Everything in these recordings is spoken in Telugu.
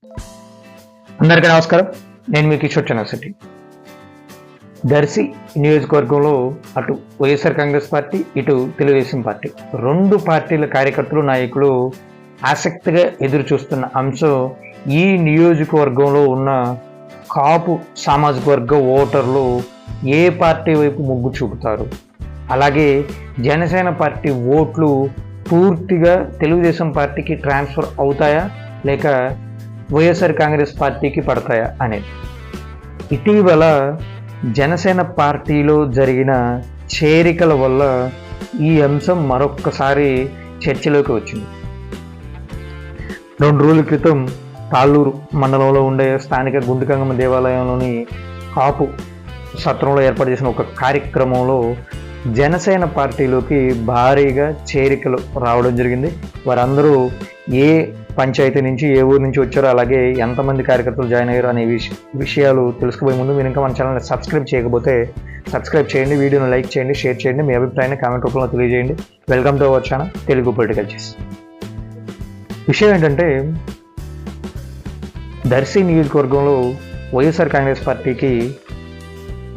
అందరికీ నమస్కారం. నేను మీ కిషోర్ చంద్రశెట్టి. దర్శి నియోజకవర్గంలో అటు వైఎస్ఆర్ కాంగ్రెస్ పార్టీ, ఇటు తెలుగుదేశం పార్టీ రెండు పార్టీల కార్యకర్తలు, నాయకులు ఆసక్తిగా ఎదురు చూస్తున్న అంశం ఈ నియోజకవర్గంలో ఉన్న కాపు సామాజిక వర్గ ఓటర్లు ఏ పార్టీ వైపు మొగ్గు చూపుతారు, అలాగే జనసేన పార్టీ ఓట్లు పూర్తిగా తెలుగుదేశం పార్టీకి ట్రాన్స్ఫర్ అవుతాయా లేక వైఎస్ఆర్ కాంగ్రెస్ పార్టీకి పడతాయా అనేది. ఇటీవల జనసేన పార్టీలో జరిగిన చేరికల వల్ల ఈ అంశం మరొక్కసారి చర్చలోకి వచ్చింది. 2 రోజుల క్రితం తాళ్ళూరు మండలంలో ఉండే స్థానిక గుంటిగంగమ్మ దేవాలయంలోని కాపు సత్రంలో ఏర్పాటు చేసిన ఒక కార్యక్రమంలో జనసేన పార్టీలోకి భారీగా చేరికలు రావడం జరిగింది. వారందరూ ఏ పంచాయతీ నుంచి, ఏ ఊరు నుంచి వచ్చారో, అలాగే ఎంతమంది కార్యకర్తలు జాయిన్ అయ్యారు అనే విషయాలు తెలుసుకుపోయే ముందు మీరు ఇంకా మన ఛానల్ని సబ్స్క్రైబ్ చేయకపోతే సబ్స్క్రైబ్ చేయండి, వీడియోని లైక్ చేయండి, షేర్ చేయండి, మీ అభిప్రాయాన్ని కామెంట్ రూపంలో తెలియజేయండి. Welcome to our channel Telugu political చేసి. విషయం ఏంటంటే, దర్శి నియోజకవర్గంలో వైఎస్ఆర్ కాంగ్రెస్ పార్టీకి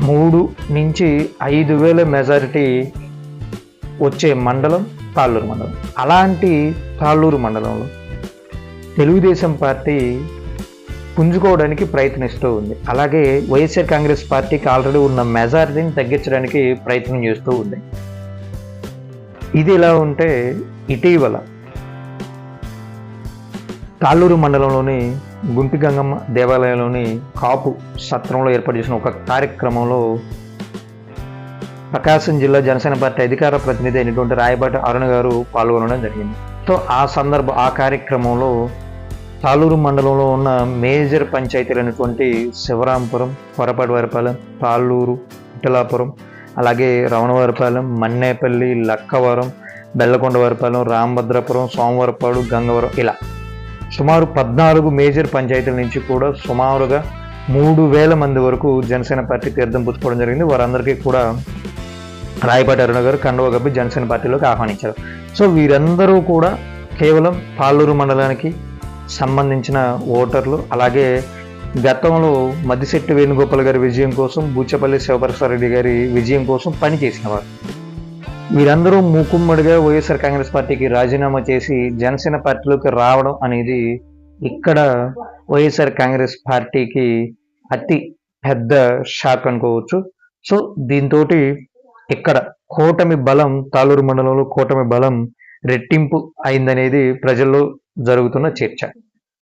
3 నుంచి 5,000 మెజారిటీ వచ్చే మండలం తాళ్ళూరు మండలం. అలాంటి తాళ్ళూరు మండలంలో తెలుగుదేశం పార్టీ పుంజుకోవడానికి ప్రయత్నిస్తూ ఉంది. అలాగే వైఎస్ఆర్ కాంగ్రెస్ పార్టీకి ఆల్రెడీ ఉన్న మెజారిటీని తగ్గించడానికి ప్రయత్నం చేస్తూ ఉంది. ఇది ఇలా ఉంటే, ఇటీవల తాళ్ళూరు మండలంలోని గుంటిగంగమ్మ దేవాలయంలోని కాపు సత్రంలో ఏర్పాటు చేసిన ఒక కార్యక్రమంలో ప్రకాశం జిల్లా జనసేన పార్టీ అధికార ప్రతినిధి అయినటువంటి రాయబాటి అరుణ్ గారు పాల్గొనడం జరిగింది. సో ఆ కార్యక్రమంలో తాళ్ళూరు మండలంలో ఉన్న మేజర్ పంచాయతీలు అయినటువంటి శివరాంపురం, కొరపాటివారిపాలెం, తాళ్ళూరు, ఇటలాపురం, అలాగే రమణవారిపాలెం, మన్నేపల్లి, లక్కవరం, బెల్లకొండవారిపాలెం, రామభద్రాపురం, సోమవారపాడు, గంగవరం, ఇలా సుమారు 14 మేజర్ పంచాయతీల నుంచి కూడా సుమారుగా 3,000 మంది వరకు జనసేన పార్టీ తీర్థం పుచ్చుకోవడం జరిగింది. వారందరికీ కూడా రాయపాటి అరుణ గారు కండువా కప్పి జనసేన పార్టీలోకి ఆహ్వానించారు. సో వీరందరూ కూడా కేవలం తాళ్ళూరు మండలానికి సంబంధించిన ఓటర్లు. అలాగే గతంలో మద్దిశెట్టి వేణుగోపాల్ గారి విజయం కోసం, బూచపల్లి శివప్రసాద్ రెడ్డి గారి విజయం కోసం పనిచేసిన వారు. వీరందరూ మూకుమ్మడిగా వైఎస్ఆర్ కాంగ్రెస్ పార్టీకి రాజీనామా చేసి జనసేన పార్టీలోకి రావడం అనేది ఇక్కడ వైఎస్ఆర్ కాంగ్రెస్ పార్టీకి అతి పెద్ద షాక్ అనుకోవచ్చు. సో దీంతో ఇక్కడ కూటమి బలం, తాళ్ళూరు మండలంలో కూటమి బలం రెట్టింపు అయిందనేది ప్రజల్లో జరుగుతున్న చర్చ.